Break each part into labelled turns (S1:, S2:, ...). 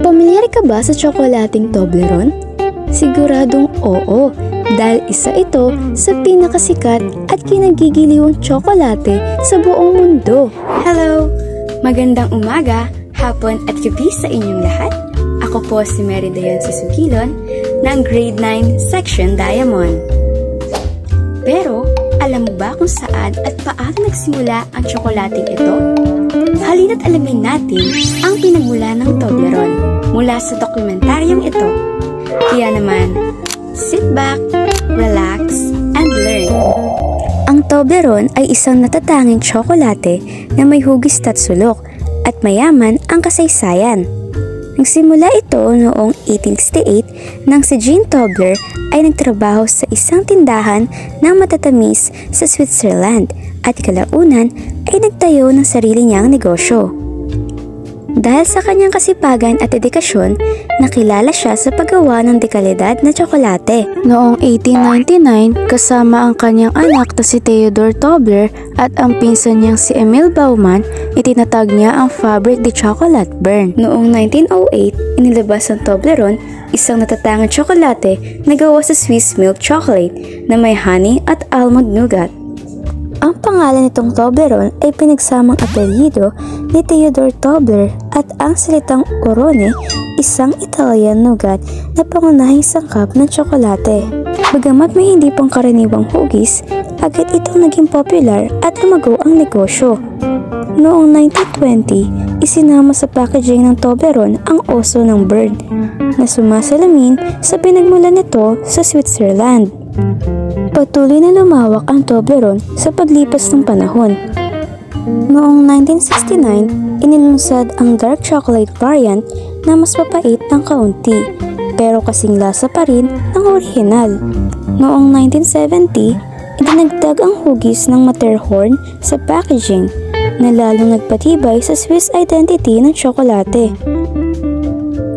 S1: Pamilyar ka ba sa tsokolating Toblerone? Siguradong oo, dahil isa ito sa pinakasikat at kinagigiliwang tsokolate sa buong mundo. Hello! Magandang umaga, hapon at gabi sa inyong lahat. Ako po si Mary Dayan Susukilon ng Grade 9 Section Diamond. Pero, alam mo ba kung saan at paano nagsimula ang tsokolating ito? Halina't alamin natin ang pinagmula ng Toblerone mula sa dokumentaryong ito. Kaya naman, sit back, relax, and learn. Ang Toblerone ay isang natatanging tsokolate na may hugis at sulok at mayaman ang kasaysayan. Nagsimula ito noong 1868 nang si Jean Tobler ay nagtrabaho sa isang tindahan ng matatamis sa Switzerland at kalaunan ay nagtayo ng sarili niyang negosyo. Dahil sa kanyang kasipagan at dedikasyon, nakilala siya sa paggawa ng dekalidad na tsokolate. Noong 1899, kasama ang kanyang anak na si Theodore Tobler at ang pinsan niyang si Emil Baumann, itinatag niya ang Fabrique de Chocolat Bern. Noong 1908, inilabas ang Toblerone, isang natatangang tsokolate na gawa sa Swiss milk chocolate na may honey at almond nougat. Ang pangalan nitong Toblerone ay pinagsamang apelyido ni Theodore Tobler at ang salitang Orone, isang Italian nougat na pangunahing sangkap ng tsokolate. Bagamat may hindi pangkaraniwang hugis, agad itong naging popular at lumago ang negosyo. Noong 1920, isinama sa packaging ng Toblerone ang oso ng Bern na sumasalamin sa pinagmulan nito sa Switzerland. Patuloy na lumawak ang Toblerone sa paglipas ng panahon. Noong 1969, inilunsad ang dark chocolate variant na mas mapait ng kaunti, pero kasing lasa pa rin ng orihinal. Noong 1970, idinagdag ang hugis ng Matterhorn sa packaging na lalong nagpatibay sa Swiss identity ng tsokolate.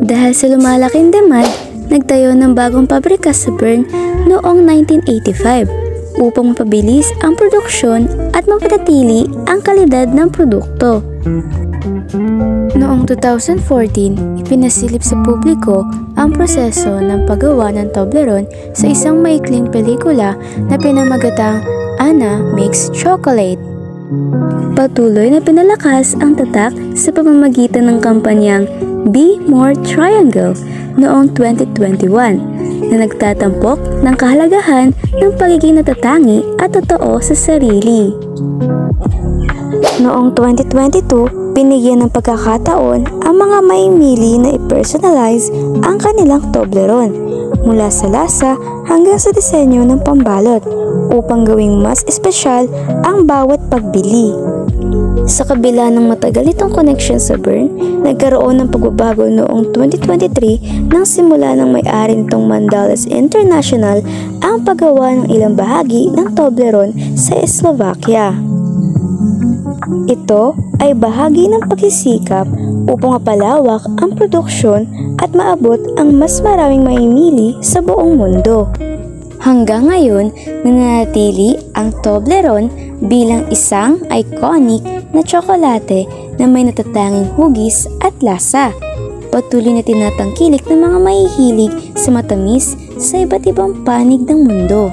S1: Dahil sa lumalaking demand, nagtayo ng bagong pabrika sa Bern noong 1985 upang mapabilis ang produksyon at mapanatili ang kalidad ng produkto. Noong 2014, ipinasilip sa publiko ang proseso ng paggawa ng Toblerone sa isang maikling pelikula na pinamagatang Anna Makes Chocolate. Patuloy na pinalakas ang tatak sa pamamagitan ng kampanyang Be More Triangle noong 2021 na nagtatampok ng kahalagahan ng pagiging natatangi at totoo sa sarili. Noong 2022, binigyan ng pagkakataon ang mga maimili na i-personalize ang kanilang Toblerone mula sa lasa hanggang sa disenyo ng pambalot upang gawing mas espesyal ang bawat pagbili. Sa kabila ng matagal itong connection sa Bern, nagkaroon ng pagbabago noong 2023 nang simula ng may-ari nitong Mandales International ang paggawa ng ilang bahagi ng Toblerone sa Slovakia. Ito ay bahagi ng pagsisikap upang mapalawak ang produksyon at maabot ang mas maraming maimili sa buong mundo. Hanggang ngayon, nananatili ang Toblerone bilang isang iconic na tsokolate na may natatanging hugis at lasa. Patuloy na tinatangkilik ng mga mahihilig sa matamis sa iba't ibang panig ng mundo.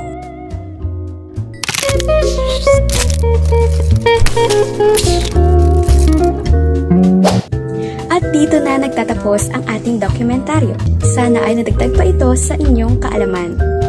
S1: At dito na nagtatapos ang ating dokumentaryo. Sana ay nadagdag pa ito sa inyong kaalaman.